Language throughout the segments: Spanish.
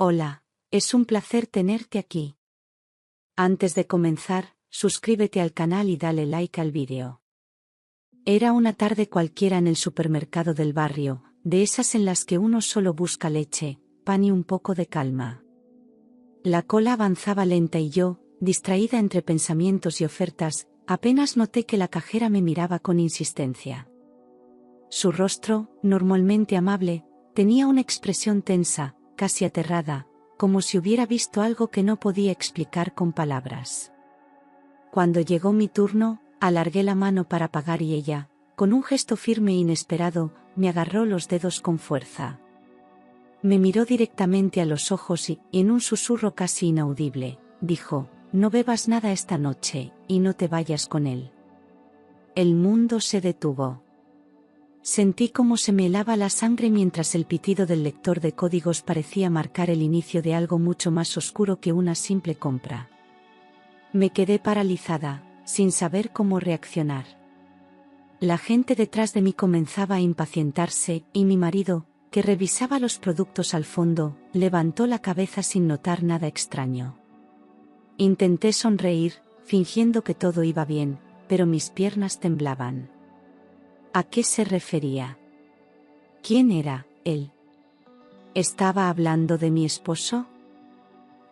Hola, es un placer tenerte aquí. Antes de comenzar, suscríbete al canal y dale like al vídeo. Era una tarde cualquiera en el supermercado del barrio, de esas en las que uno solo busca leche, pan y un poco de calma. La cola avanzaba lenta y yo, distraída entre pensamientos y ofertas, apenas noté que la cajera me miraba con insistencia. Su rostro, normalmente amable, tenía una expresión tensa, casi aterrada, como si hubiera visto algo que no podía explicar con palabras. Cuando llegó mi turno, alargué la mano para pagar y ella, con un gesto firme e inesperado, me agarró los dedos con fuerza. Me miró directamente a los ojos y, en un susurro casi inaudible, dijo: «No bebas nada esta noche, y no te vayas con él». El mundo se detuvo. Sentí cómo se me helaba la sangre mientras el pitido del lector de códigos parecía marcar el inicio de algo mucho más oscuro que una simple compra. Me quedé paralizada, sin saber cómo reaccionar. La gente detrás de mí comenzaba a impacientarse, y mi marido, que revisaba los productos al fondo, levantó la cabeza sin notar nada extraño. Intenté sonreír, fingiendo que todo iba bien, pero mis piernas temblaban. ¿A qué se refería? ¿Quién era él? ¿Estaba hablando de mi esposo?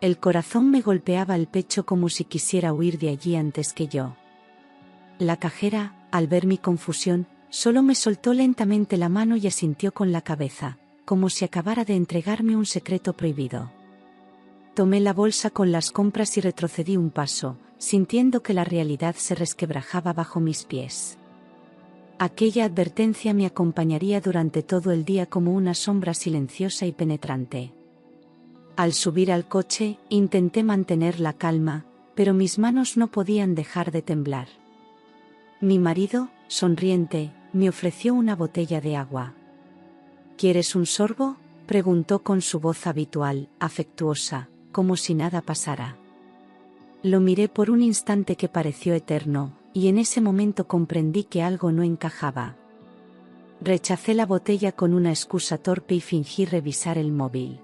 El corazón me golpeaba el pecho como si quisiera huir de allí antes que yo. La cajera, al ver mi confusión, solo me soltó lentamente la mano y asintió con la cabeza, como si acabara de entregarme un secreto prohibido. Tomé la bolsa con las compras y retrocedí un paso, sintiendo que la realidad se resquebrajaba bajo mis pies. Aquella advertencia me acompañaría durante todo el día como una sombra silenciosa y penetrante. Al subir al coche, intenté mantener la calma, pero mis manos no podían dejar de temblar. Mi marido, sonriente, me ofreció una botella de agua. ¿Quieres un sorbo?, preguntó con su voz habitual, afectuosa, como si nada pasara. Lo miré por un instante que pareció eterno, y en ese momento comprendí que algo no encajaba. Rechacé la botella con una excusa torpe y fingí revisar el móvil.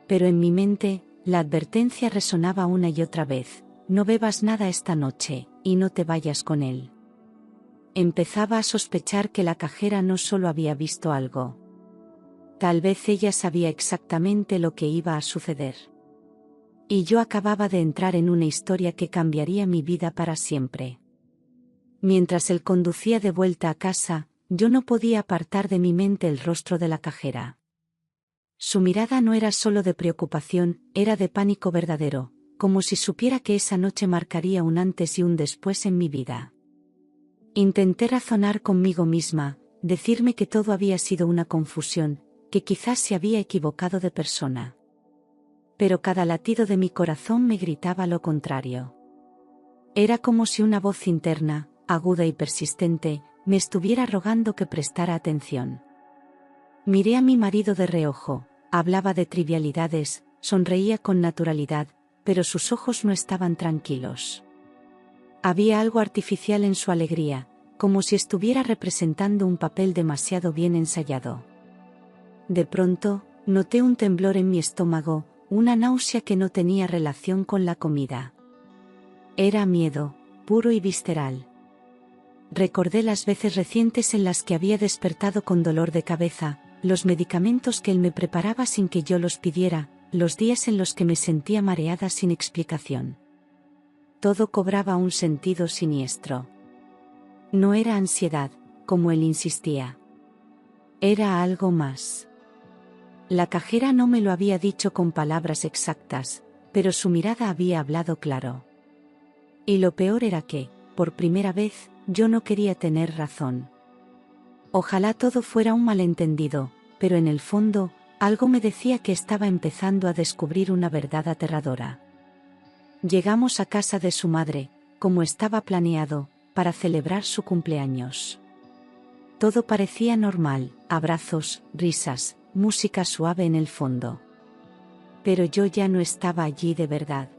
Pero en mi mente, la advertencia resonaba una y otra vez: no bebas nada esta noche, y no te vayas con él. Empezaba a sospechar que la cajera no solo había visto algo. Tal vez ella sabía exactamente lo que iba a suceder. Y yo acababa de entrar en una historia que cambiaría mi vida para siempre. Mientras él conducía de vuelta a casa, yo no podía apartar de mi mente el rostro de la cajera. Su mirada no era solo de preocupación, era de pánico verdadero, como si supiera que esa noche marcaría un antes y un después en mi vida. Intenté razonar conmigo misma, decirme que todo había sido una confusión, que quizás se había equivocado de persona. Pero cada latido de mi corazón me gritaba lo contrario. Era como si una voz interna, aguda y persistente, me estuviera rogando que prestara atención. Miré a mi marido de reojo, hablaba de trivialidades, sonreía con naturalidad, pero sus ojos no estaban tranquilos. Había algo artificial en su alegría, como si estuviera representando un papel demasiado bien ensayado. De pronto, noté un temblor en mi estómago, una náusea que no tenía relación con la comida. Era miedo, puro y visceral. Recordé las veces recientes en las que había despertado con dolor de cabeza, los medicamentos que él me preparaba sin que yo los pidiera, los días en los que me sentía mareada sin explicación. Todo cobraba un sentido siniestro. No era ansiedad, como él insistía. Era algo más. La cajera no me lo había dicho con palabras exactas, pero su mirada había hablado claro. Y lo peor era que, por primera vez, yo no quería tener razón. Ojalá todo fuera un malentendido, pero en el fondo, algo me decía que estaba empezando a descubrir una verdad aterradora. Llegamos a casa de su madre, como estaba planeado, para celebrar su cumpleaños. Todo parecía normal, abrazos, risas, música suave en el fondo. Pero yo ya no estaba allí de verdad.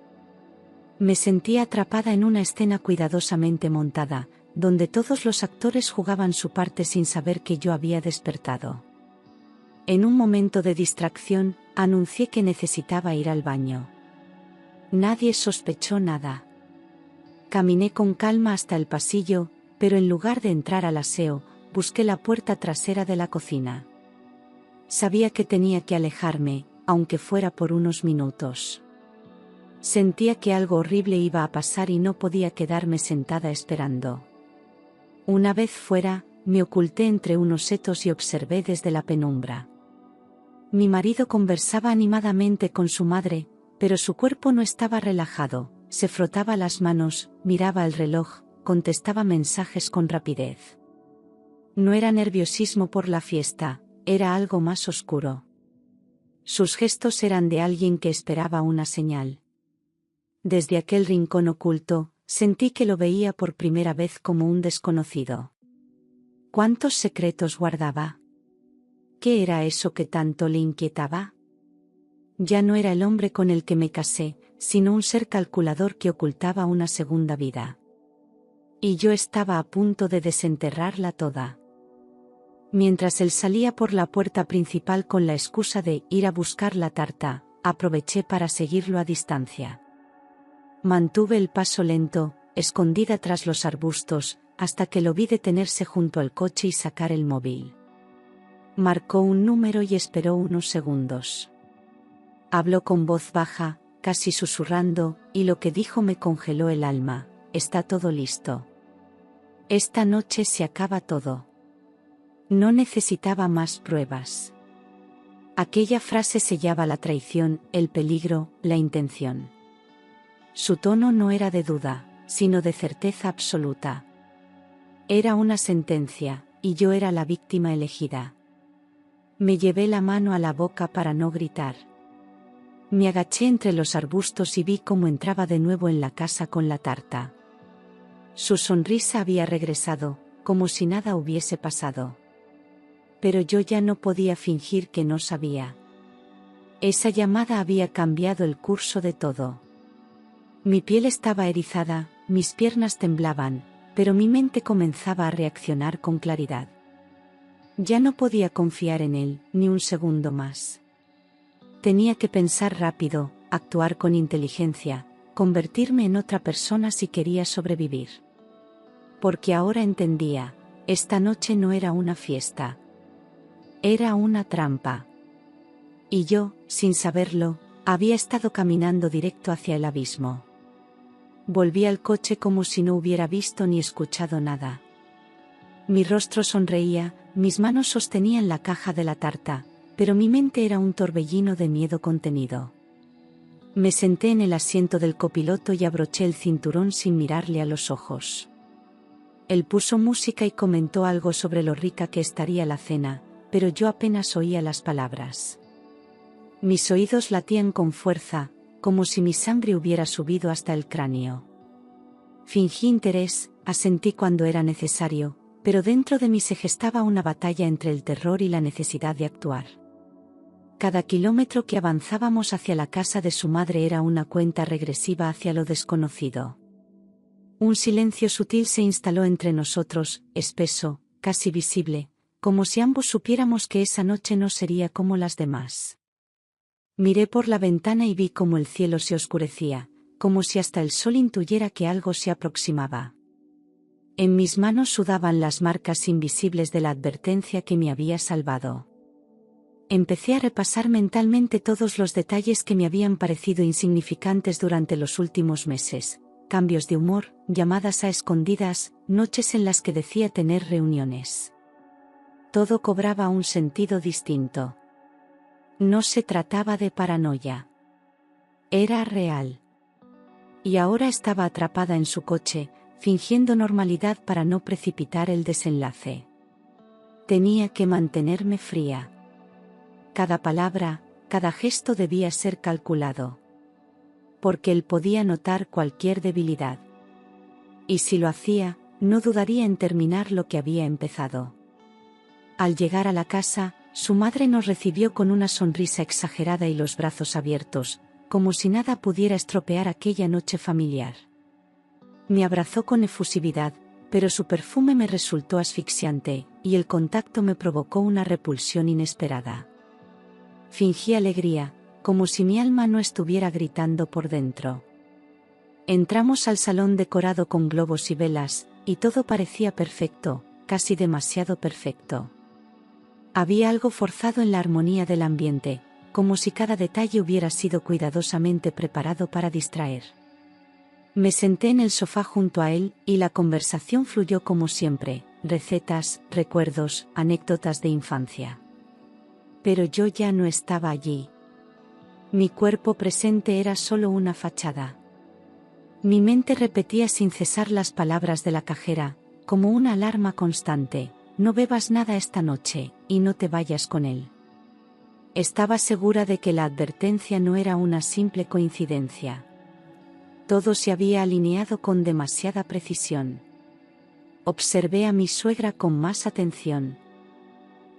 Me sentía atrapada en una escena cuidadosamente montada, donde todos los actores jugaban su parte sin saber que yo había despertado. En un momento de distracción, anuncié que necesitaba ir al baño. Nadie sospechó nada. Caminé con calma hasta el pasillo, pero en lugar de entrar al aseo, busqué la puerta trasera de la cocina. Sabía que tenía que alejarme, aunque fuera por unos minutos. Sentía que algo horrible iba a pasar y no podía quedarme sentada esperando. Una vez fuera, me oculté entre unos setos y observé desde la penumbra. Mi marido conversaba animadamente con su madre, pero su cuerpo no estaba relajado, se frotaba las manos, miraba el reloj, contestaba mensajes con rapidez. No era nerviosismo por la fiesta, era algo más oscuro. Sus gestos eran de alguien que esperaba una señal. Desde aquel rincón oculto, sentí que lo veía por primera vez como un desconocido. ¿Cuántos secretos guardaba? ¿Qué era eso que tanto le inquietaba? Ya no era el hombre con el que me casé, sino un ser calculador que ocultaba una segunda vida. Y yo estaba a punto de desenterrarla toda. Mientras él salía por la puerta principal con la excusa de ir a buscar la tarta, aproveché para seguirlo a distancia. Mantuve el paso lento, escondida tras los arbustos, hasta que lo vi detenerse junto al coche y sacar el móvil. Marcó un número y esperó unos segundos. Habló con voz baja, casi susurrando, y lo que dijo me congeló el alma: está todo listo. Esta noche se acaba todo. No necesitaba más pruebas. Aquella frase sellaba la traición, el peligro, la intención. Su tono no era de duda, sino de certeza absoluta. Era una sentencia, y yo era la víctima elegida. Me llevé la mano a la boca para no gritar. Me agaché entre los arbustos y vi cómo entraba de nuevo en la casa con la tarta. Su sonrisa había regresado, como si nada hubiese pasado. Pero yo ya no podía fingir que no sabía. Esa llamada había cambiado el curso de todo. Mi piel estaba erizada, mis piernas temblaban, pero mi mente comenzaba a reaccionar con claridad. Ya no podía confiar en él, ni un segundo más. Tenía que pensar rápido, actuar con inteligencia, convertirme en otra persona si quería sobrevivir. Porque ahora entendía, esta noche no era una fiesta. Era una trampa. Y yo, sin saberlo, había estado caminando directo hacia el abismo. Volví al coche como si no hubiera visto ni escuchado nada. Mi rostro sonreía, mis manos sostenían la caja de la tarta, pero mi mente era un torbellino de miedo contenido. Me senté en el asiento del copiloto y abroché el cinturón sin mirarle a los ojos. Él puso música y comentó algo sobre lo rica que estaría la cena, pero yo apenas oía las palabras. Mis oídos latían con fuerza, como si mi sangre hubiera subido hasta el cráneo. Fingí interés, asentí cuando era necesario, pero dentro de mí se gestaba una batalla entre el terror y la necesidad de actuar. Cada kilómetro que avanzábamos hacia la casa de su madre era una cuenta regresiva hacia lo desconocido. Un silencio sutil se instaló entre nosotros, espeso, casi visible, como si ambos supiéramos que esa noche no sería como las demás. Miré por la ventana y vi cómo el cielo se oscurecía, como si hasta el sol intuyera que algo se aproximaba. En mis manos sudaban las marcas invisibles de la advertencia que me había salvado. Empecé a repasar mentalmente todos los detalles que me habían parecido insignificantes durante los últimos meses: cambios de humor, llamadas a escondidas, noches en las que decía tener reuniones. Todo cobraba un sentido distinto. No se trataba de paranoia. Era real. Y ahora estaba atrapada en su coche, fingiendo normalidad para no precipitar el desenlace. Tenía que mantenerme fría. Cada palabra, cada gesto debía ser calculado. Porque él podía notar cualquier debilidad. Y si lo hacía, no dudaría en terminar lo que había empezado. Al llegar a la casa, su madre nos recibió con una sonrisa exagerada y los brazos abiertos, como si nada pudiera estropear aquella noche familiar. Me abrazó con efusividad, pero su perfume me resultó asfixiante, y el contacto me provocó una repulsión inesperada. Fingí alegría, como si mi alma no estuviera gritando por dentro. Entramos al salón decorado con globos y velas, y todo parecía perfecto, casi demasiado perfecto. Había algo forzado en la armonía del ambiente, como si cada detalle hubiera sido cuidadosamente preparado para distraer. Me senté en el sofá junto a él, y la conversación fluyó como siempre, recetas, recuerdos, anécdotas de infancia. Pero yo ya no estaba allí. Mi cuerpo presente era solo una fachada. Mi mente repetía sin cesar las palabras de la cajera, como una alarma constante: no bebas nada esta noche, y no te vayas con él. Estaba segura de que la advertencia no era una simple coincidencia. Todo se había alineado con demasiada precisión. Observé a mi suegra con más atención.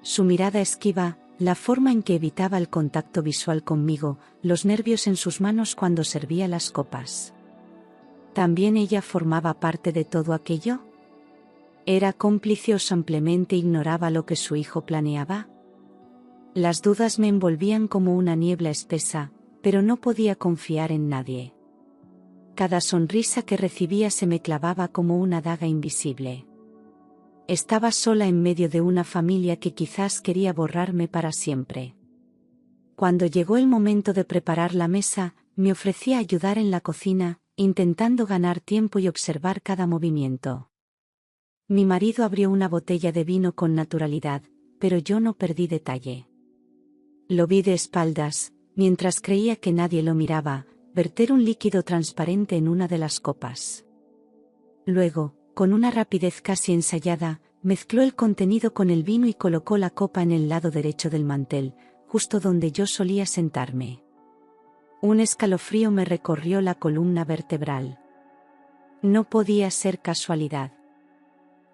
Su mirada esquiva, la forma en que evitaba el contacto visual conmigo, los nervios en sus manos cuando servía las copas. ¿También ella formaba parte de todo aquello? ¿Era cómplice o simplemente ignoraba lo que su hijo planeaba? Las dudas me envolvían como una niebla espesa, pero no podía confiar en nadie. Cada sonrisa que recibía se me clavaba como una daga invisible. Estaba sola en medio de una familia que quizás quería borrarme para siempre. Cuando llegó el momento de preparar la mesa, me ofrecí a ayudar en la cocina, intentando ganar tiempo y observar cada movimiento. Mi marido abrió una botella de vino con naturalidad, pero yo no perdí detalle. Lo vi de espaldas, mientras creía que nadie lo miraba, verter un líquido transparente en una de las copas. Luego, con una rapidez casi ensayada, mezcló el contenido con el vino y colocó la copa en el lado derecho del mantel, justo donde yo solía sentarme. Un escalofrío me recorrió la columna vertebral. No podía ser casualidad.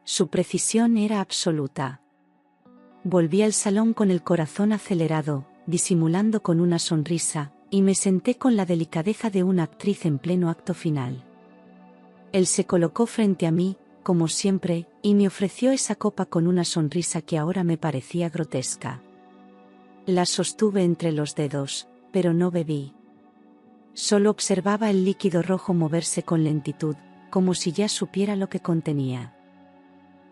Su precisión era absoluta. Volví al salón con el corazón acelerado, disimulando con una sonrisa, y me senté con la delicadeza de una actriz en pleno acto final. Él se colocó frente a mí, como siempre, y me ofreció esa copa con una sonrisa que ahora me parecía grotesca. La sostuve entre los dedos, pero no bebí. Solo observaba el líquido rojo moverse con lentitud, como si ya supiera lo que contenía.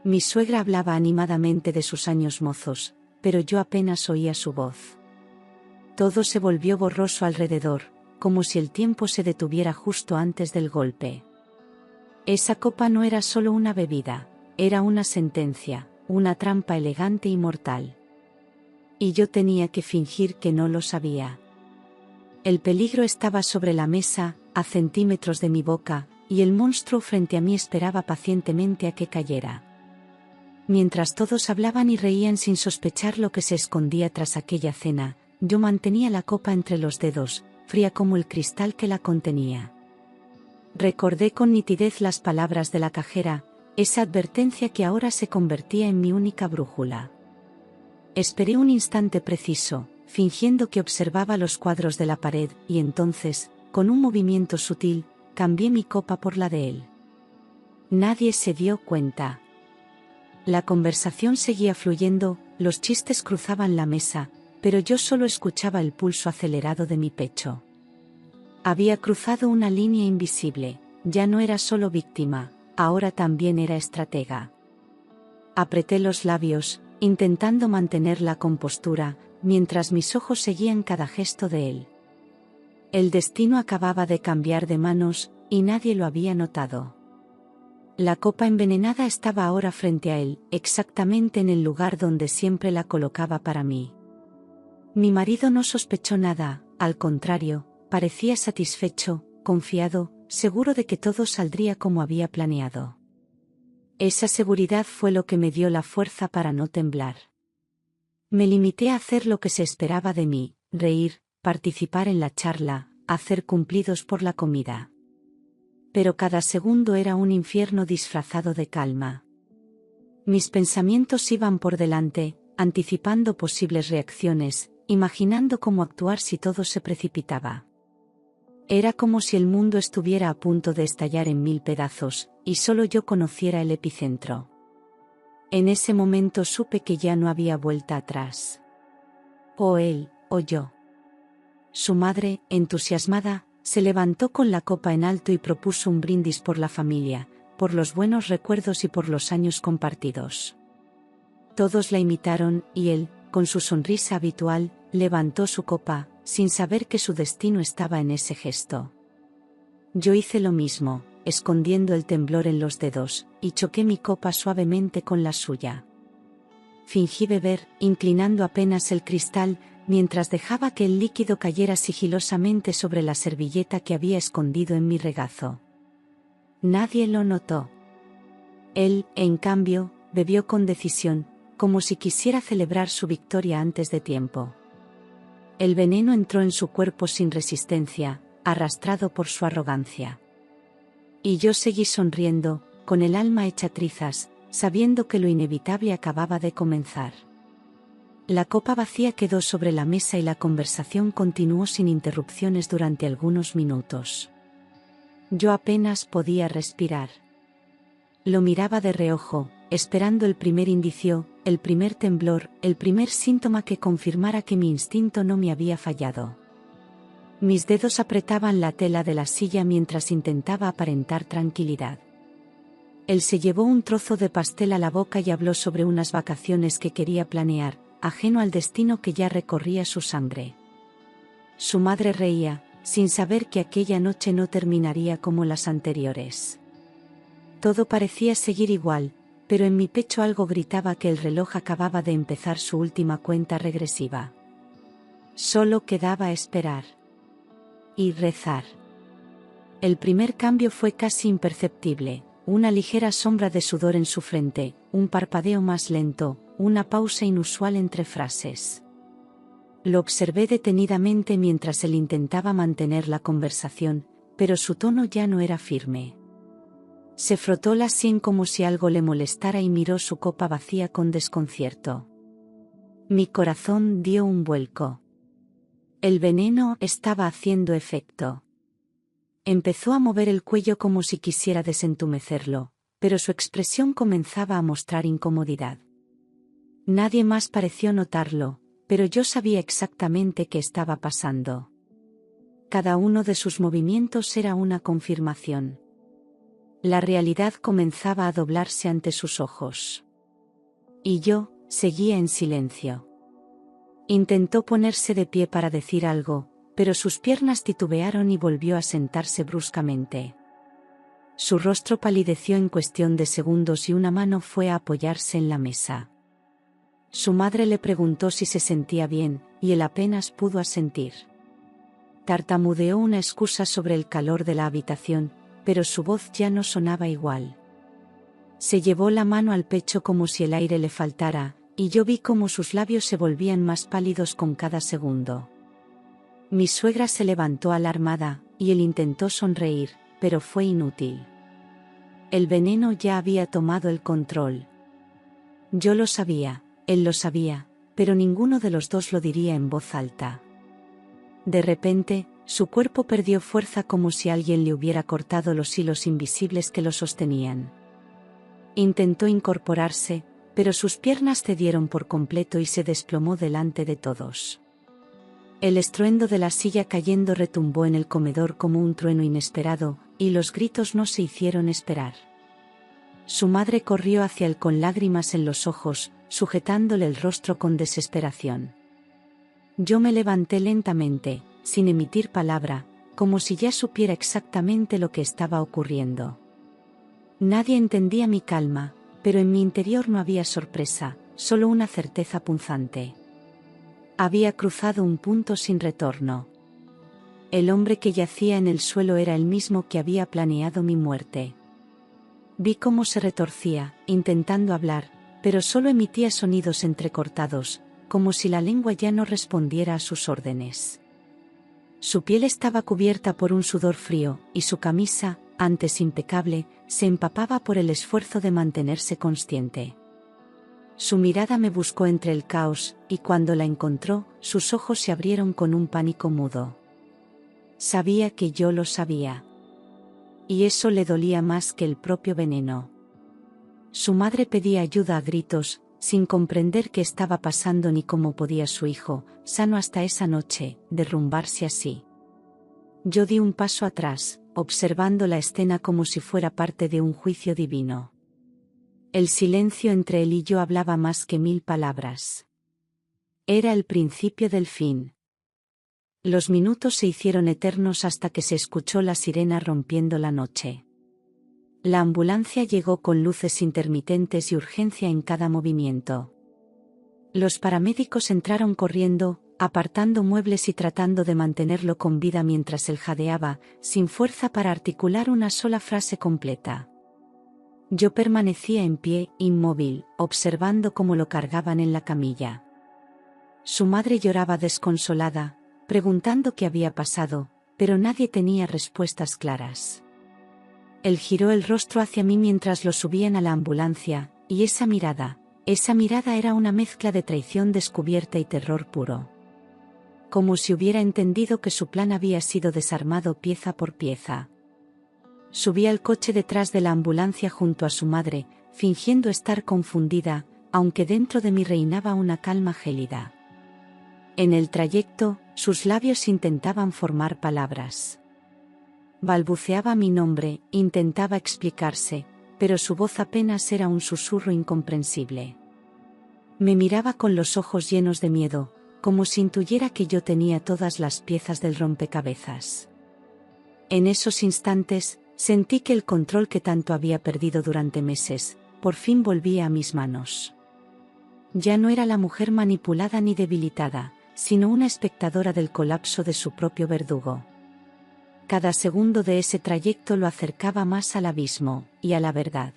Mi suegra hablaba animadamente de sus años mozos, pero yo apenas oía su voz. Todo se volvió borroso alrededor, como si el tiempo se detuviera justo antes del golpe. Esa copa no era solo una bebida, era una sentencia, una trampa elegante y mortal. Y yo tenía que fingir que no lo sabía. El peligro estaba sobre la mesa, a centímetros de mi boca, y el monstruo frente a mí esperaba pacientemente a que cayera. Mientras todos hablaban y reían sin sospechar lo que se escondía tras aquella cena, yo mantenía la copa entre los dedos, fría como el cristal que la contenía. Recordé con nitidez las palabras de la cajera, esa advertencia que ahora se convertía en mi única brújula. Esperé un instante preciso, fingiendo que observaba los cuadros de la pared, y entonces, con un movimiento sutil, cambié mi copa por la de él. Nadie se dio cuenta. La conversación seguía fluyendo, los chistes cruzaban la mesa, pero yo solo escuchaba el pulso acelerado de mi pecho. Había cruzado una línea invisible, ya no era solo víctima, ahora también era estratega. Apreté los labios, intentando mantener la compostura, mientras mis ojos seguían cada gesto de él. El destino acababa de cambiar de manos, y nadie lo había notado. La copa envenenada estaba ahora frente a él, exactamente en el lugar donde siempre la colocaba para mí. Mi marido no sospechó nada, al contrario, parecía satisfecho, confiado, seguro de que todo saldría como había planeado. Esa seguridad fue lo que me dio la fuerza para no temblar. Me limité a hacer lo que se esperaba de mí, reír, participar en la charla, hacer cumplidos por la comida. Pero cada segundo era un infierno disfrazado de calma. Mis pensamientos iban por delante, anticipando posibles reacciones, imaginando cómo actuar si todo se precipitaba. Era como si el mundo estuviera a punto de estallar en 1000 pedazos, y solo yo conociera el epicentro. En ese momento supe que ya no había vuelta atrás. O él, oyó. Su madre, entusiasmada, se levantó con la copa en alto y propuso un brindis por la familia, por los buenos recuerdos y por los años compartidos. Todos la imitaron y él, con su sonrisa habitual, levantó su copa, sin saber que su destino estaba en ese gesto. Yo hice lo mismo, escondiendo el temblor en los dedos, y choqué mi copa suavemente con la suya. Fingí beber, inclinando apenas el cristal, mientras dejaba que el líquido cayera sigilosamente sobre la servilleta que había escondido en mi regazo. Nadie lo notó. Él, en cambio, bebió con decisión, como si quisiera celebrar su victoria antes de tiempo. El veneno entró en su cuerpo sin resistencia, arrastrado por su arrogancia. Y yo seguí sonriendo, con el alma hecha trizas, sabiendo que lo inevitable acababa de comenzar. La copa vacía quedó sobre la mesa y la conversación continuó sin interrupciones durante algunos minutos. Yo apenas podía respirar. Lo miraba de reojo, esperando el primer indicio, el primer temblor, el primer síntoma que confirmara que mi instinto no me había fallado. Mis dedos apretaban la tela de la silla mientras intentaba aparentar tranquilidad. Él se llevó un trozo de pastel a la boca y habló sobre unas vacaciones que quería planear, ajeno al destino que ya recorría su sangre. Su madre reía, sin saber que aquella noche no terminaría como las anteriores. Todo parecía seguir igual, pero en mi pecho algo gritaba que el reloj acababa de empezar su última cuenta regresiva. Solo quedaba esperar. Y rezar. El primer cambio fue casi imperceptible, una ligera sombra de sudor en su frente, un parpadeo más lento, una pausa inusual entre frases. Lo observé detenidamente mientras él intentaba mantener la conversación, pero su tono ya no era firme. Se frotó la sien como si algo le molestara y miró su copa vacía con desconcierto. Mi corazón dio un vuelco. El veneno estaba haciendo efecto. Empezó a mover el cuello como si quisiera desentumecerlo, pero su expresión comenzaba a mostrar incomodidad. Nadie más pareció notarlo, pero yo sabía exactamente qué estaba pasando. Cada uno de sus movimientos era una confirmación. La realidad comenzaba a doblarse ante sus ojos. Y yo, seguía en silencio. Intentó ponerse de pie para decir algo, pero sus piernas titubearon y volvió a sentarse bruscamente. Su rostro palideció en cuestión de segundos y una mano fue a apoyarse en la mesa. Su madre le preguntó si se sentía bien, y él apenas pudo asentir. Tartamudeó una excusa sobre el calor de la habitación, pero su voz ya no sonaba igual. Se llevó la mano al pecho como si el aire le faltara, y yo vi cómo sus labios se volvían más pálidos con cada segundo. Mi suegra se levantó alarmada, y él intentó sonreír, pero fue inútil. El veneno ya había tomado el control. Yo lo sabía, él lo sabía, pero ninguno de los dos lo diría en voz alta. De repente, su cuerpo perdió fuerza como si alguien le hubiera cortado los hilos invisibles que lo sostenían. Intentó incorporarse, pero sus piernas cedieron por completo y se desplomó delante de todos. El estruendo de la silla cayendo retumbó en el comedor como un trueno inesperado, y los gritos no se hicieron esperar. Su madre corrió hacia él con lágrimas en los ojos, sujetándole el rostro con desesperación. Yo me levanté lentamente, sin emitir palabra, como si ya supiera exactamente lo que estaba ocurriendo. Nadie entendía mi calma, pero en mi interior no había sorpresa, solo una certeza punzante. Había cruzado un punto sin retorno. El hombre que yacía en el suelo era el mismo que había planeado mi muerte. Vi cómo se retorcía, intentando hablar, pero solo emitía sonidos entrecortados, como si la lengua ya no respondiera a sus órdenes. Su piel estaba cubierta por un sudor frío, y su camisa, antes impecable, se empapaba por el esfuerzo de mantenerse consciente. Su mirada me buscó entre el caos, y cuando la encontró, sus ojos se abrieron con un pánico mudo. Sabía que yo lo sabía. Y eso le dolía más que el propio veneno. Su madre pedía ayuda a gritos, sin comprender qué estaba pasando ni cómo podía su hijo, sano hasta esa noche, derrumbarse así. Yo di un paso atrás, observando la escena como si fuera parte de un juicio divino. El silencio entre él y yo hablaba más que 1000 palabras. Era el principio del fin. Los minutos se hicieron eternos hasta que se escuchó la sirena rompiendo la noche. La ambulancia llegó con luces intermitentes y urgencia en cada movimiento. Los paramédicos entraron corriendo, apartando muebles y tratando de mantenerlo con vida mientras él jadeaba, sin fuerza para articular una sola frase completa. Yo permanecía en pie, inmóvil, observando cómo lo cargaban en la camilla. Su madre lloraba desconsolada, preguntando qué había pasado, pero nadie tenía respuestas claras. Él giró el rostro hacia mí mientras lo subían a la ambulancia, y esa mirada era una mezcla de traición descubierta y terror puro. Como si hubiera entendido que su plan había sido desarmado pieza por pieza. Subí al coche detrás de la ambulancia junto a su madre, fingiendo estar confundida, aunque dentro de mí reinaba una calma gélida. En el trayecto, sus labios intentaban formar palabras. Balbuceaba mi nombre, intentaba explicarse, pero su voz apenas era un susurro incomprensible. Me miraba con los ojos llenos de miedo, como si intuyera que yo tenía todas las piezas del rompecabezas. En esos instantes, sentí que el control que tanto había perdido durante meses, por fin volvía a mis manos. Ya no era la mujer manipulada ni debilitada, sino una espectadora del colapso de su propio verdugo. Cada segundo de ese trayecto lo acercaba más al abismo, y a la verdad.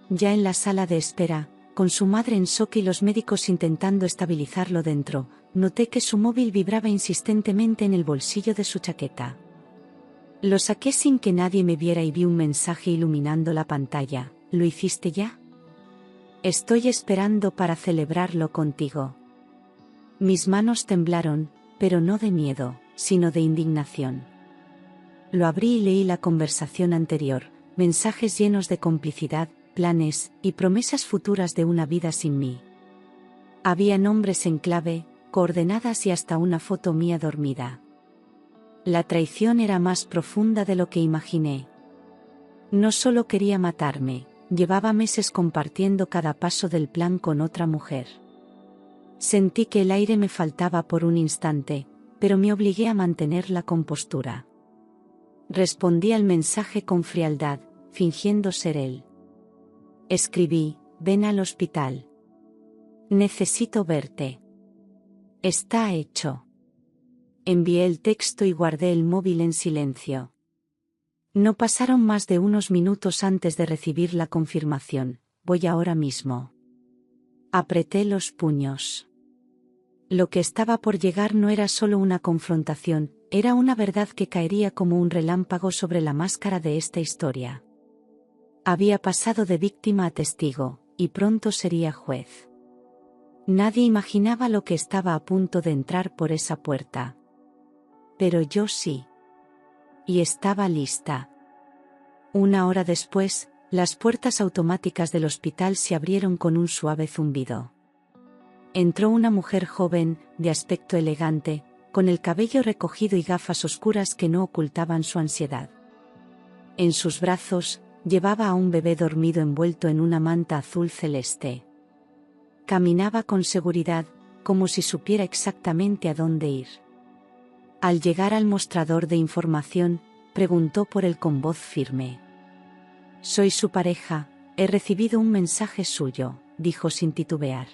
Ya en la sala de espera, con su madre en shock y los médicos intentando estabilizarlo dentro, noté que su móvil vibraba insistentemente en el bolsillo de su chaqueta. Lo saqué sin que nadie me viera y vi un mensaje iluminando la pantalla. ¿Lo hiciste ya? Estoy esperando para celebrarlo contigo. Mis manos temblaron, pero no de miedo, sino de indignación. Lo abrí y leí la conversación anterior, mensajes llenos de complicidad, planes y promesas futuras de una vida sin mí. Había nombres en clave, coordenadas y hasta una foto mía dormida. La traición era más profunda de lo que imaginé. No solo quería matarme, llevaba meses compartiendo cada paso del plan con otra mujer. Sentí que el aire me faltaba por un instante, pero me obligué a mantener la compostura. Respondí al mensaje con frialdad, fingiendo ser él. Escribí: ven al hospital. Necesito verte. Está hecho. Envié el texto y guardé el móvil en silencio. No pasaron más de unos minutos antes de recibir la confirmación: voy ahora mismo. Apreté los puños. Lo que estaba por llegar no era solo una confrontación, era una verdad que caería como un relámpago sobre la máscara de esta historia. Había pasado de víctima a testigo, y pronto sería juez. Nadie imaginaba lo que estaba a punto de entrar por esa puerta. Pero yo sí. Y estaba lista. 1 hora después, las puertas automáticas del hospital se abrieron con un suave zumbido. Entró una mujer joven, de aspecto elegante, con el cabello recogido y gafas oscuras que no ocultaban su ansiedad. En sus brazos, llevaba a un bebé dormido envuelto en una manta azul celeste. Caminaba con seguridad, como si supiera exactamente a dónde ir. Al llegar al mostrador de información, preguntó por él con voz firme. Soy su pareja, he recibido un mensaje suyo, dijo sin titubear.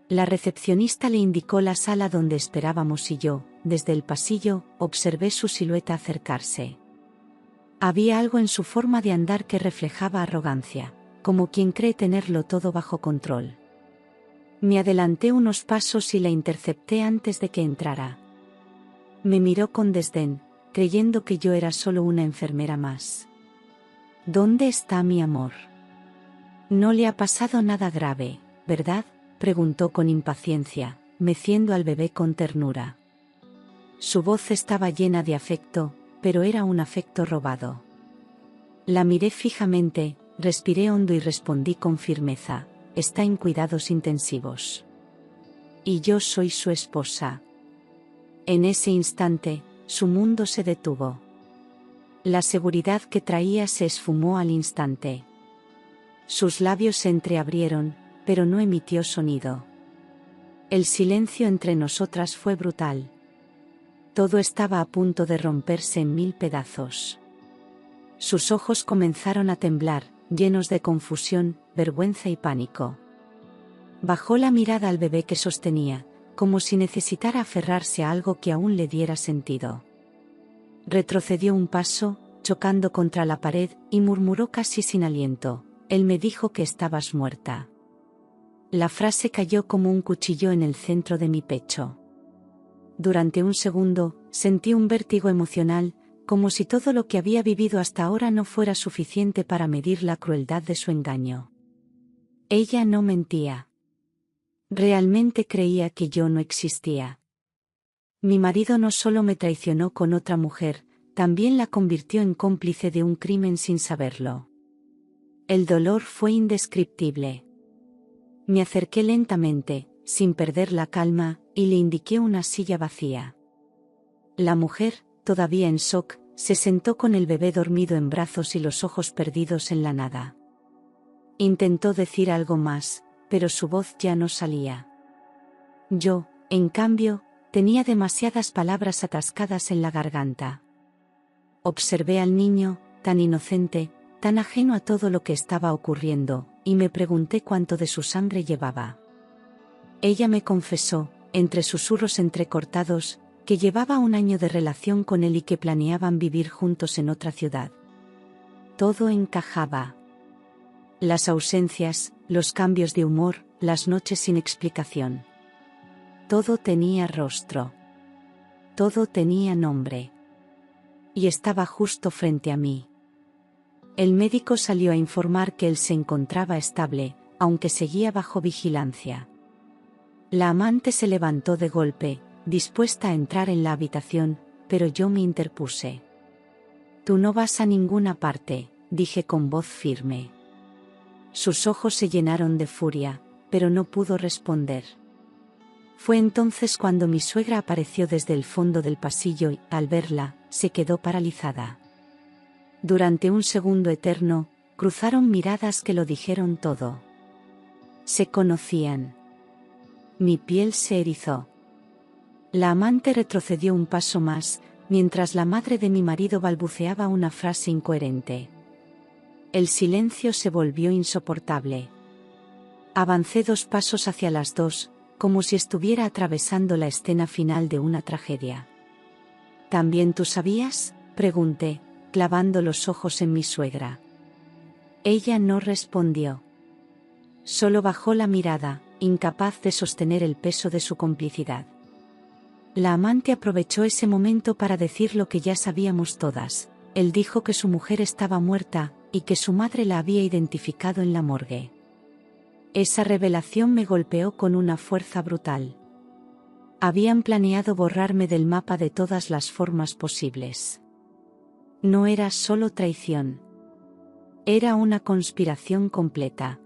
La recepcionista le indicó la sala donde esperábamos y yo, desde el pasillo, observé su silueta acercarse. Había algo en su forma de andar que reflejaba arrogancia, como quien cree tenerlo todo bajo control. Me adelanté unos pasos y la intercepté antes de que entrara. Me miró con desdén, creyendo que yo era solo una enfermera más. ¿Dónde está mi amor? No le ha pasado nada grave, ¿verdad?, preguntó con impaciencia, meciendo al bebé con ternura. Su voz estaba llena de afecto, pero era un afecto robado. La miré fijamente, respiré hondo y respondí con firmeza: está en cuidados intensivos. Y yo soy su esposa. En ese instante, su mundo se detuvo. La seguridad que traía se esfumó al instante. Sus labios se entreabrieron, pero no emitió sonido. El silencio entre nosotras fue brutal. Todo estaba a punto de romperse en 1000 pedazos. Sus ojos comenzaron a temblar, llenos de confusión, vergüenza y pánico. Bajó la mirada al bebé que sostenía, como si necesitara aferrarse a algo que aún le diera sentido. Retrocedió un paso, chocando contra la pared, y murmuró casi sin aliento: «Él me dijo que estabas muerta». La frase cayó como un cuchillo en el centro de mi pecho. Durante un segundo, sentí un vértigo emocional, como si todo lo que había vivido hasta ahora no fuera suficiente para medir la crueldad de su engaño. Ella no mentía. Realmente creía que yo no existía. Mi marido no solo me traicionó con otra mujer, también la convirtió en cómplice de un crimen sin saberlo. El dolor fue indescriptible. Me acerqué lentamente, sin perder la calma, y le indiqué una silla vacía. La mujer, todavía en shock, se sentó con el bebé dormido en brazos y los ojos perdidos en la nada. Intentó decir algo más, pero su voz ya no salía. Yo, en cambio, tenía demasiadas palabras atascadas en la garganta. Observé al niño, tan inocente, tan ajeno a todo lo que estaba ocurriendo, y me pregunté cuánto de su sangre llevaba. Ella me confesó, entre susurros entrecortados, que llevaba 1 año de relación con él y que planeaban vivir juntos en otra ciudad. Todo encajaba. Las ausencias, los cambios de humor, las noches sin explicación. Todo tenía rostro. Todo tenía nombre. Y estaba justo frente a mí. El médico salió a informar que él se encontraba estable, aunque seguía bajo vigilancia. La amante se levantó de golpe, dispuesta a entrar en la habitación, pero yo me interpuse. «Tú no vas a ninguna parte», dije con voz firme. Sus ojos se llenaron de furia, pero no pudo responder. Fue entonces cuando mi suegra apareció desde el fondo del pasillo y, al verla, se quedó paralizada. Durante un segundo eterno, cruzaron miradas que lo dijeron todo. Se conocían. Mi piel se erizó. La amante retrocedió un paso más, mientras la madre de mi marido balbuceaba una frase incoherente. El silencio se volvió insoportable. Avancé 2 pasos hacia las dos, como si estuviera atravesando la escena final de una tragedia. ¿También tú sabías?, pregunté, clavando los ojos en mi suegra. Ella no respondió. Solo bajó la mirada, incapaz de sostener el peso de su complicidad. La amante aprovechó ese momento para decir lo que ya sabíamos todas. Él dijo que su mujer estaba muerta, y que su madre la había identificado en la morgue. Esa revelación me golpeó con una fuerza brutal. Habían planeado borrarme del mapa de todas las formas posibles. No era solo traición. Era una conspiración completa.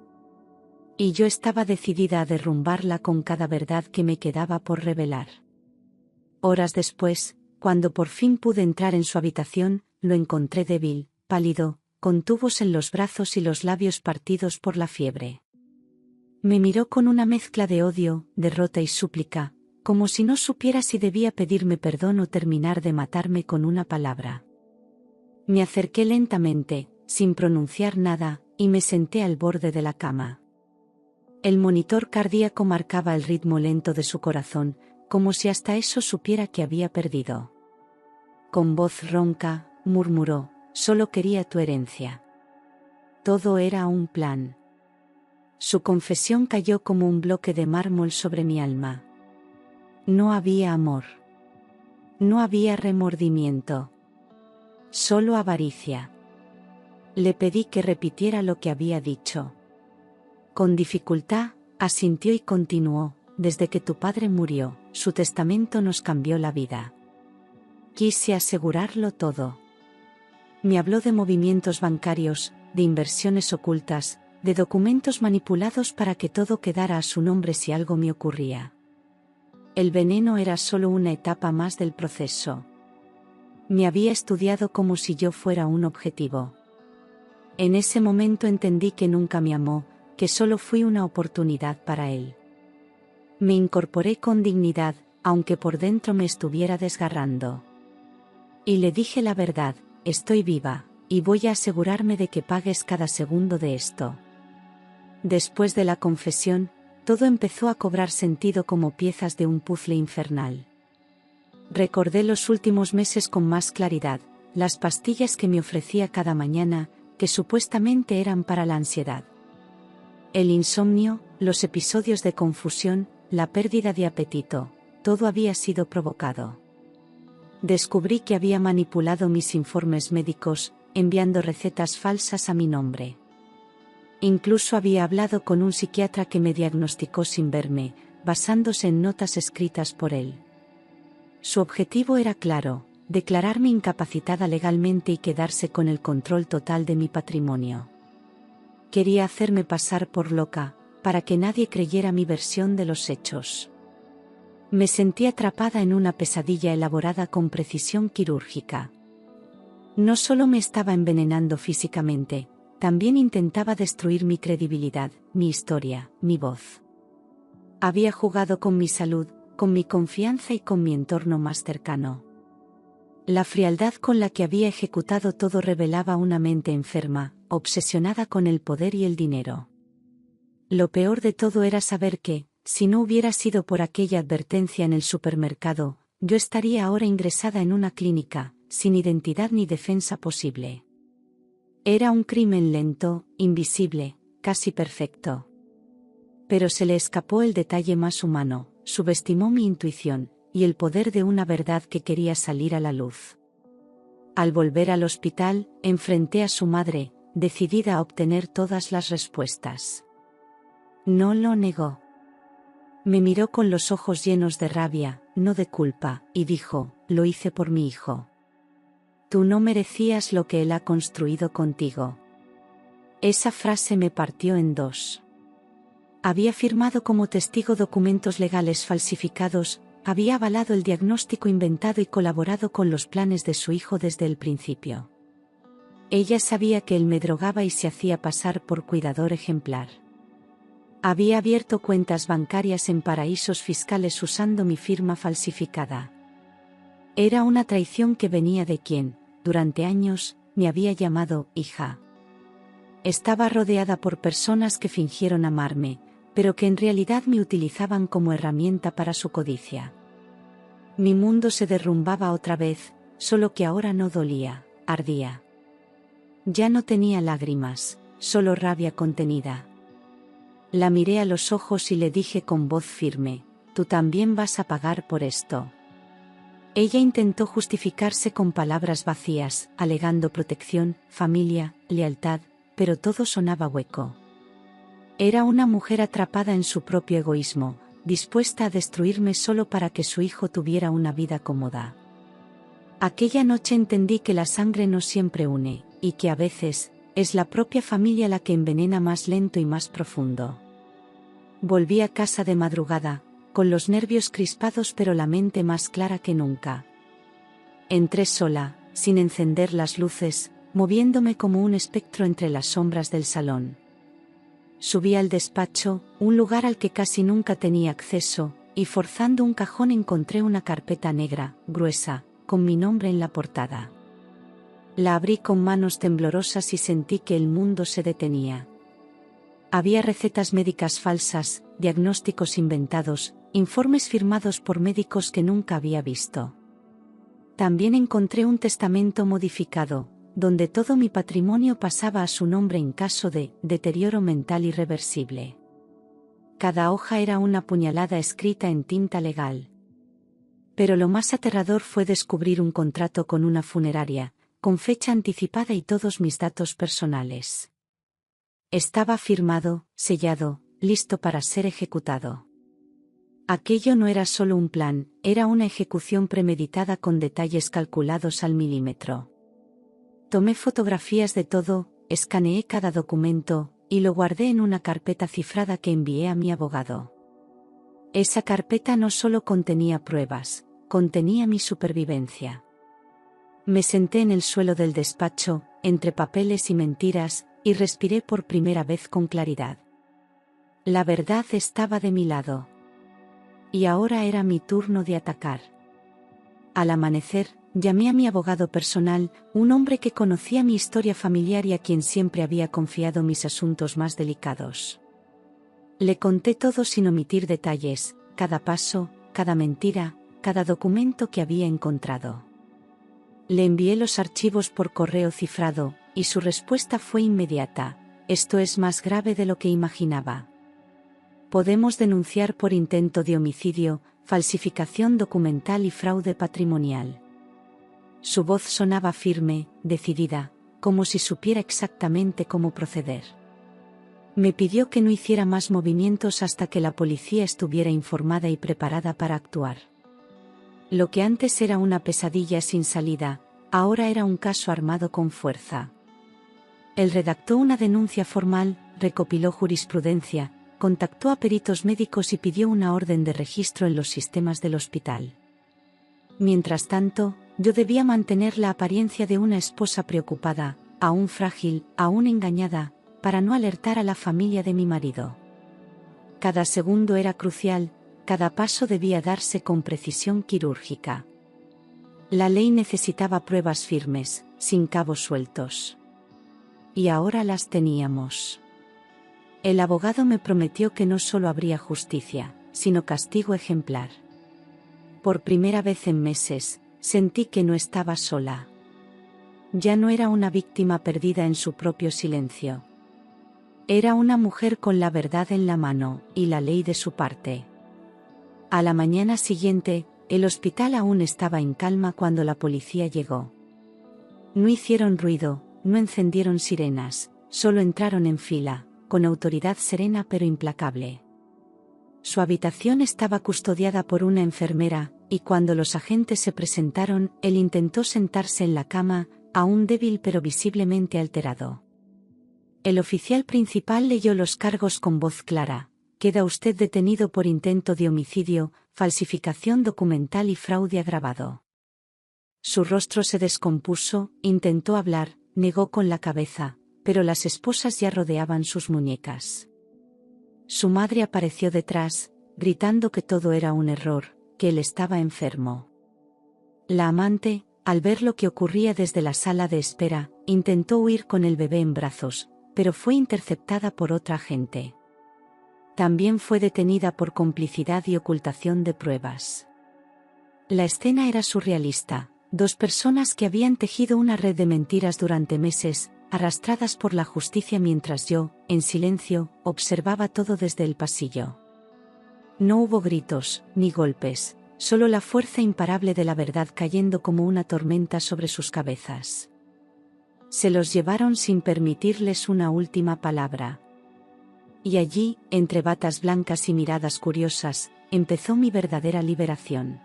Y yo estaba decidida a derrumbarla con cada verdad que me quedaba por revelar. Horas después, cuando por fin pude entrar en su habitación, lo encontré débil, pálido, con tubos en los brazos y los labios partidos por la fiebre. Me miró con una mezcla de odio, derrota y súplica, como si no supiera si debía pedirme perdón o terminar de matarme con una palabra. Me acerqué lentamente, sin pronunciar nada, y me senté al borde de la cama. El monitor cardíaco marcaba el ritmo lento de su corazón, como si hasta eso supiera que había perdido. Con voz ronca, murmuró: «Solo quería tu herencia». Todo era un plan. Su confesión cayó como un bloque de mármol sobre mi alma. No había amor. No había remordimiento. Solo avaricia. Le pedí que repitiera lo que había dicho. Con dificultad, asintió y continuó: «Desde que tu padre murió, su testamento nos cambió la vida. Quise asegurarlo todo». Me habló de movimientos bancarios, de inversiones ocultas, de documentos manipulados para que todo quedara a su nombre si algo me ocurría. El veneno era solo una etapa más del proceso. Me había estudiado como si yo fuera un objetivo. En ese momento entendí que nunca me amó, que solo fui una oportunidad para él. Me incorporé con dignidad, aunque por dentro me estuviera desgarrando. Y le dije la verdad: estoy viva, y voy a asegurarme de que pagues cada segundo de esto. Después de la confesión, todo empezó a cobrar sentido como piezas de un puzzle infernal. Recordé los últimos meses con más claridad, las pastillas que me ofrecía cada mañana, que supuestamente eran para la ansiedad. El insomnio, los episodios de confusión, la pérdida de apetito, todo había sido provocado. Descubrí que había manipulado mis informes médicos, enviando recetas falsas a mi nombre. Incluso había hablado con un psiquiatra que me diagnosticó sin verme, basándose en notas escritas por él. Su objetivo era claro: declararme incapacitada legalmente y quedarse con el control total de mi patrimonio. Quería hacerme pasar por loca, para que nadie creyera mi versión de los hechos. Me sentí atrapada en una pesadilla elaborada con precisión quirúrgica. No solo me estaba envenenando físicamente, también intentaba destruir mi credibilidad, mi historia, mi voz. Había jugado con mi salud, con mi confianza y con mi entorno más cercano. La frialdad con la que había ejecutado todo revelaba una mente enferma, obsesionada con el poder y el dinero. Lo peor de todo era saber que, si no hubiera sido por aquella advertencia en el supermercado, yo estaría ahora ingresada en una clínica, sin identidad ni defensa posible. Era un crimen lento, invisible, casi perfecto. Pero se le escapó el detalle más humano: subestimó mi intuición, y el poder de una verdad que quería salir a la luz. Al volver al hospital, enfrenté a su madre, decidida a obtener todas las respuestas. No lo negó. Me miró con los ojos llenos de rabia, no de culpa, y dijo: lo hice por mi hijo. Tú no merecías lo que él ha construido contigo. Esa frase me partió en dos. Había firmado como testigo documentos legales falsificados, había avalado el diagnóstico inventado y colaborado con los planes de su hijo desde el principio. Ella sabía que él me drogaba y se hacía pasar por cuidador ejemplar. Había abierto cuentas bancarias en paraísos fiscales usando mi firma falsificada. Era una traición que venía de quien, durante años, me había llamado hija. Estaba rodeada por personas que fingieron amarme, pero que en realidad me utilizaban como herramienta para su codicia. Mi mundo se derrumbaba otra vez, solo que ahora no dolía, ardía. Ya no tenía lágrimas, solo rabia contenida. La miré a los ojos y le dije con voz firme: tú también vas a pagar por esto. Ella intentó justificarse con palabras vacías, alegando protección, familia, lealtad, pero todo sonaba hueco. Era una mujer atrapada en su propio egoísmo, dispuesta a destruirme solo para que su hijo tuviera una vida cómoda. Aquella noche entendí que la sangre no siempre une, y que a veces, es la propia familia la que envenena más lento y más profundo. Volví a casa de madrugada, con los nervios crispados pero la mente más clara que nunca. Entré sola, sin encender las luces, moviéndome como un espectro entre las sombras del salón. Subí al despacho, un lugar al que casi nunca tenía acceso, y forzando un cajón encontré una carpeta negra, gruesa, con mi nombre en la portada. La abrí con manos temblorosas y sentí que el mundo se detenía. Había recetas médicas falsas, diagnósticos inventados, informes firmados por médicos que nunca había visto. También encontré un testamento modificado, donde todo mi patrimonio pasaba a su nombre en caso de deterioro mental irreversible. Cada hoja era una puñalada escrita en tinta legal. Pero lo más aterrador fue descubrir un contrato con una funeraria, con fecha anticipada y todos mis datos personales. Estaba firmado, sellado, listo para ser ejecutado. Aquello no era solo un plan, era una ejecución premeditada con detalles calculados al milímetro. Tomé fotografías de todo, escaneé cada documento, y lo guardé en una carpeta cifrada que envié a mi abogado. Esa carpeta no solo contenía pruebas, contenía mi supervivencia. Me senté en el suelo del despacho, entre papeles y mentiras, y respiré por primera vez con claridad. La verdad estaba de mi lado. Y ahora era mi turno de atacar. Al amanecer, llamé a mi abogado personal, un hombre que conocía mi historia familiar y a quien siempre había confiado mis asuntos más delicados. Le conté todo sin omitir detalles, cada paso, cada mentira, cada documento que había encontrado. Le envié los archivos por correo cifrado, y su respuesta fue inmediata: esto es más grave de lo que imaginaba. Podemos denunciar por intento de homicidio, falsificación documental y fraude patrimonial. Su voz sonaba firme, decidida, como si supiera exactamente cómo proceder. Me pidió que no hiciera más movimientos hasta que la policía estuviera informada y preparada para actuar. Lo que antes era una pesadilla sin salida, ahora era un caso armado con fuerza. Él redactó una denuncia formal, recopiló jurisprudencia, contactó a peritos médicos y pidió una orden de registro en los sistemas del hospital. Mientras tanto, yo debía mantener la apariencia de una esposa preocupada, aún frágil, aún engañada, para no alertar a la familia de mi marido. Cada segundo era crucial, cada paso debía darse con precisión quirúrgica. La ley necesitaba pruebas firmes, sin cabos sueltos. Y ahora las teníamos. El abogado me prometió que no solo habría justicia, sino castigo ejemplar. Por primera vez en meses, sentí que no estaba sola. Ya no era una víctima perdida en su propio silencio. Era una mujer con la verdad en la mano, y la ley de su parte. A la mañana siguiente, el hospital aún estaba en calma cuando la policía llegó. No hicieron ruido, no encendieron sirenas, solo entraron en fila, con autoridad serena pero implacable. Su habitación estaba custodiada por una enfermera, y cuando los agentes se presentaron, él intentó sentarse en la cama, aún débil pero visiblemente alterado. El oficial principal leyó los cargos con voz clara: queda usted detenido por intento de homicidio, falsificación documental y fraude agravado. Su rostro se descompuso, intentó hablar, negó con la cabeza, pero las esposas ya rodeaban sus muñecas. Su madre apareció detrás, gritando que todo era un error, que él estaba enfermo. La amante, al ver lo que ocurría desde la sala de espera, intentó huir con el bebé en brazos, pero fue interceptada por otra agente. También fue detenida por complicidad y ocultación de pruebas. La escena era surrealista: dos personas que habían tejido una red de mentiras durante meses, arrastradas por la justicia mientras yo, en silencio, observaba todo desde el pasillo. No hubo gritos, ni golpes, solo la fuerza imparable de la verdad cayendo como una tormenta sobre sus cabezas. Se los llevaron sin permitirles una última palabra. Y allí, entre batas blancas y miradas curiosas, empezó mi verdadera liberación.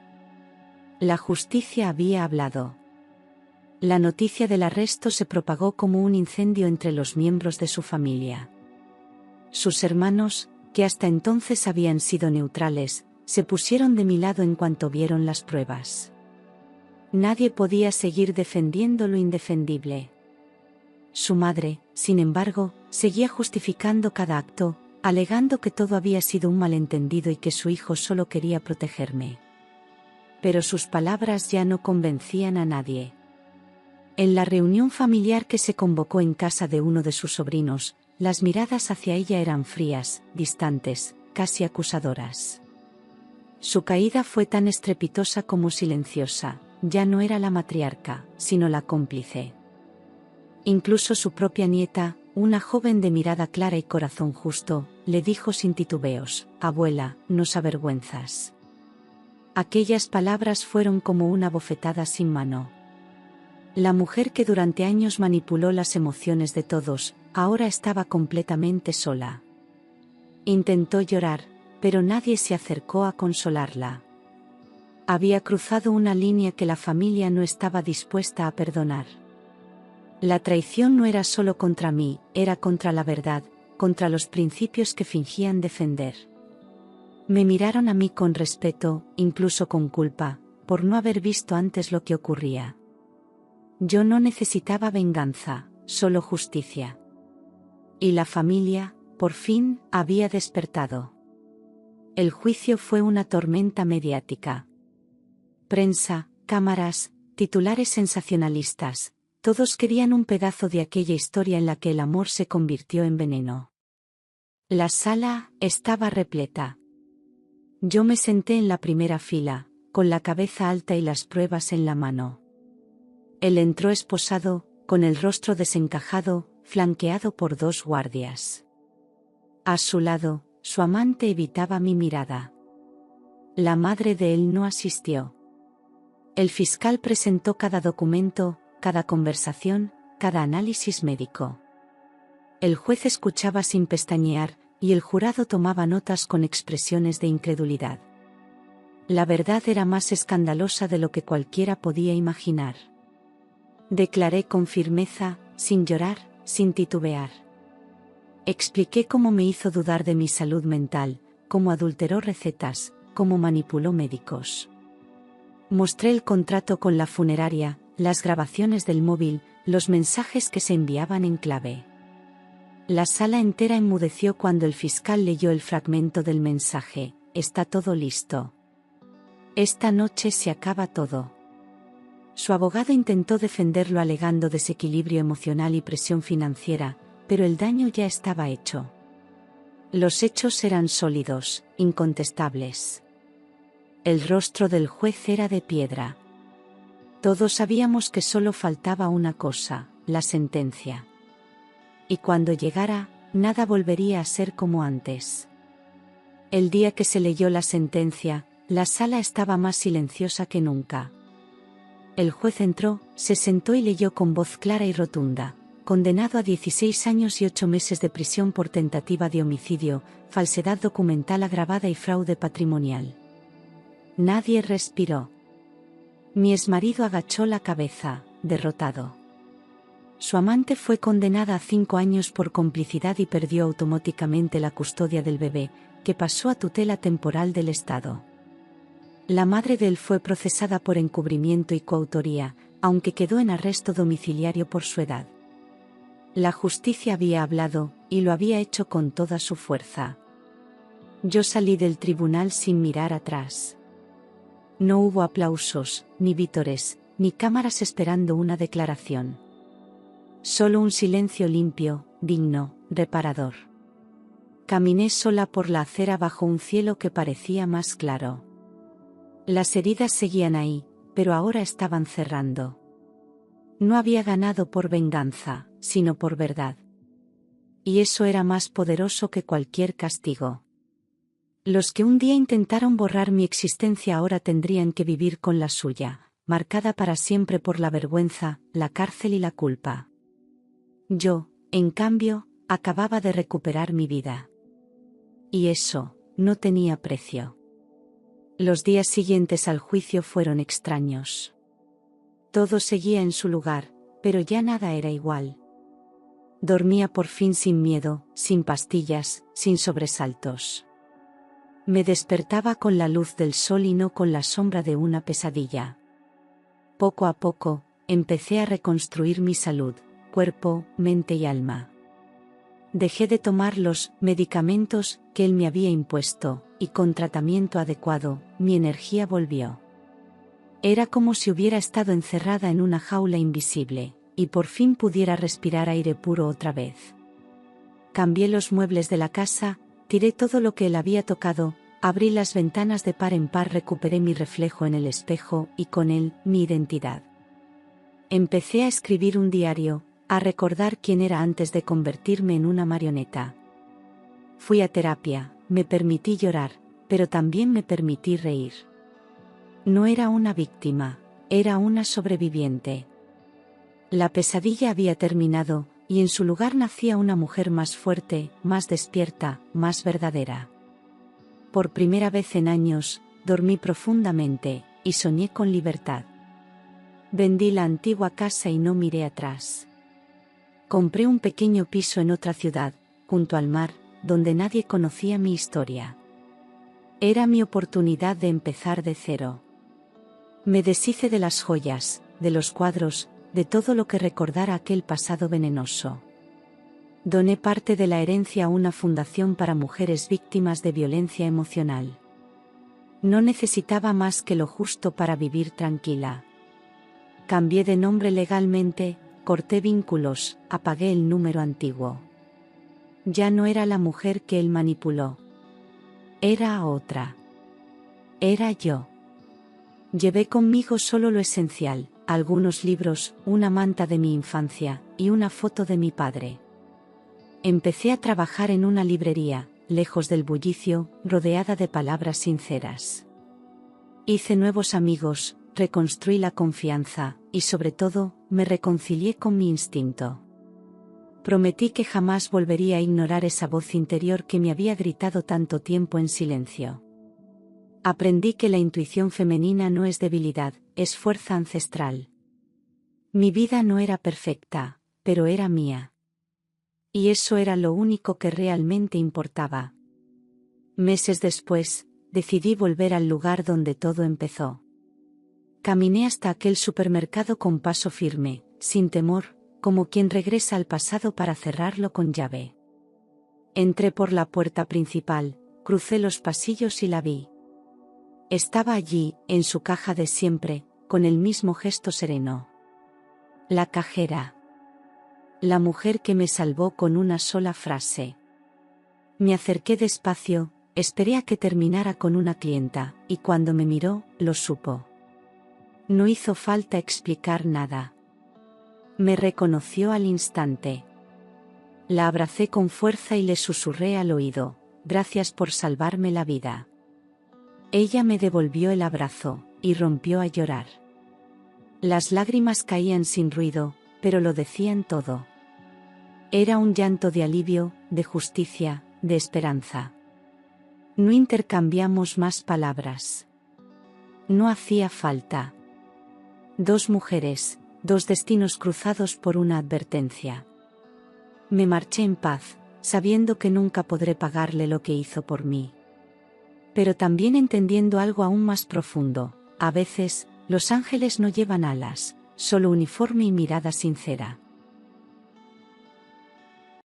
La justicia había hablado. La noticia del arresto se propagó como un incendio entre los miembros de su familia. Sus hermanos, que hasta entonces habían sido neutrales, se pusieron de mi lado en cuanto vieron las pruebas. Nadie podía seguir defendiendo lo indefendible. Su madre, sin embargo, seguía justificando cada acto, alegando que todo había sido un malentendido y que su hijo solo quería protegerme. Pero sus palabras ya no convencían a nadie. En la reunión familiar que se convocó en casa de uno de sus sobrinos, las miradas hacia ella eran frías, distantes, casi acusadoras. Su caída fue tan estrepitosa como silenciosa: ya no era la matriarca, sino la cómplice. Incluso su propia nieta, una joven de mirada clara y corazón justo, le dijo sin titubeos: abuela, nos avergüenzas. Aquellas palabras fueron como una bofetada sin mano. La mujer que durante años manipuló las emociones de todos, ahora estaba completamente sola. Intentó llorar, pero nadie se acercó a consolarla. Había cruzado una línea que la familia no estaba dispuesta a perdonar. La traición no era solo contra mí, era contra la verdad, contra los principios que fingían defender. Me miraron a mí con respeto, incluso con culpa, por no haber visto antes lo que ocurría. Yo no necesitaba venganza, solo justicia. Y la familia, por fin, había despertado. El juicio fue una tormenta mediática. Prensa, cámaras, titulares sensacionalistas, todos querían un pedazo de aquella historia en la que el amor se convirtió en veneno. La sala estaba repleta. Yo me senté en la primera fila, con la cabeza alta y las pruebas en la mano. Él entró esposado, con el rostro desencajado, flanqueado por 2 guardias. A su lado, su amante evitaba mi mirada. La madre de él no asistió. El fiscal presentó cada documento, cada conversación, cada análisis médico. El juez escuchaba sin pestañear, y el jurado tomaba notas con expresiones de incredulidad. La verdad era más escandalosa de lo que cualquiera podía imaginar. Declaré con firmeza, sin llorar, sin titubear. Expliqué cómo me hizo dudar de mi salud mental, cómo adulteró recetas, cómo manipuló médicos. Mostré el contrato con la funeraria, las grabaciones del móvil, los mensajes que se enviaban en clave. La sala entera enmudeció cuando el fiscal leyó el fragmento del mensaje: «Está todo listo. Esta noche se acaba todo». Su abogado intentó defenderlo alegando desequilibrio emocional y presión financiera, pero el daño ya estaba hecho. Los hechos eran sólidos, incontestables. El rostro del juez era de piedra. Todos sabíamos que solo faltaba una cosa: la sentencia. Y cuando llegara, nada volvería a ser como antes. El día que se leyó la sentencia, la sala estaba más silenciosa que nunca. El juez entró, se sentó y leyó con voz clara y rotunda: condenado a 16 años y 8 meses de prisión por tentativa de homicidio, falsedad documental agravada y fraude patrimonial. Nadie respiró. Mi exmarido agachó la cabeza, derrotado. Su amante fue condenada a 5 años por complicidad y perdió automáticamente la custodia del bebé, que pasó a tutela temporal del Estado. La madre de él fue procesada por encubrimiento y coautoría, aunque quedó en arresto domiciliario por su edad. La justicia había hablado, y lo había hecho con toda su fuerza. Yo salí del tribunal sin mirar atrás. No hubo aplausos, ni vítores, ni cámaras esperando una declaración. Solo un silencio limpio, digno, reparador. Caminé sola por la acera bajo un cielo que parecía más claro. Las heridas seguían ahí, pero ahora estaban cerrando. No había ganado por venganza, sino por verdad. Y eso era más poderoso que cualquier castigo. Los que un día intentaron borrar mi existencia ahora tendrían que vivir con la suya, marcada para siempre por la vergüenza, la cárcel y la culpa. Yo, en cambio, acababa de recuperar mi vida. Y eso no tenía precio. Los días siguientes al juicio fueron extraños. Todo seguía en su lugar, pero ya nada era igual. Dormía por fin sin miedo, sin pastillas, sin sobresaltos. Me despertaba con la luz del sol y no con la sombra de una pesadilla. Poco a poco, empecé a reconstruir mi salud, cuerpo, mente y alma. Dejé de tomar los medicamentos que él me había impuesto, y con tratamiento adecuado, mi energía volvió. Era como si hubiera estado encerrada en una jaula invisible, y por fin pudiera respirar aire puro otra vez. Cambié los muebles de la casa, tiré todo lo que él había tocado, abrí las ventanas de par en par, recuperé mi reflejo en el espejo y con él, mi identidad. Empecé a escribir un diario, a recordar quién era antes de convertirme en una marioneta. Fui a terapia, me permití llorar, pero también me permití reír. No era una víctima, era una sobreviviente. La pesadilla había terminado, y en su lugar nacía una mujer más fuerte, más despierta, más verdadera. Por primera vez en años, dormí profundamente, y soñé con libertad. Vendí la antigua casa y no miré atrás. Compré un pequeño piso en otra ciudad, junto al mar, donde nadie conocía mi historia. Era mi oportunidad de empezar de cero. Me deshice de las joyas, de los cuadros, de todo lo que recordara aquel pasado venenoso. Doné parte de la herencia a una fundación para mujeres víctimas de violencia emocional. No necesitaba más que lo justo para vivir tranquila. Cambié de nombre legalmente, corté vínculos, apagué el número antiguo. Ya no era la mujer que él manipuló. Era otra. Era yo. Llevé conmigo solo lo esencial, algunos libros, una manta de mi infancia, y una foto de mi padre. Empecé a trabajar en una librería, lejos del bullicio, rodeada de palabras sinceras. Hice nuevos amigos, reconstruí la confianza, y sobre todo, me reconcilié con mi instinto. Prometí que jamás volvería a ignorar esa voz interior que me había gritado tanto tiempo en silencio. Aprendí que la intuición femenina no es debilidad, es fuerza ancestral. Mi vida no era perfecta, pero era mía. Y eso era lo único que realmente importaba. Meses después, decidí volver al lugar donde todo empezó. Caminé hasta aquel supermercado con paso firme, sin temor, como quien regresa al pasado para cerrarlo con llave. Entré por la puerta principal, crucé los pasillos y la vi. Estaba allí, en su caja de siempre, con el mismo gesto sereno. La cajera. La mujer que me salvó con una sola frase. Me acerqué despacio, esperé a que terminara con una clienta, y cuando me miró, lo supo. No hizo falta explicar nada. Me reconoció al instante. La abracé con fuerza y le susurré al oído, «Gracias por salvarme la vida». Ella me devolvió el abrazo, y rompió a llorar. Las lágrimas caían sin ruido, pero lo decían todo. Era un llanto de alivio, de justicia, de esperanza. No intercambiamos más palabras. No hacía falta. Dos mujeres, dos destinos cruzados por una advertencia. Me marché en paz, sabiendo que nunca podré pagarle lo que hizo por mí. Pero también entendiendo algo aún más profundo: a veces, los ángeles no llevan alas, solo uniforme y mirada sincera.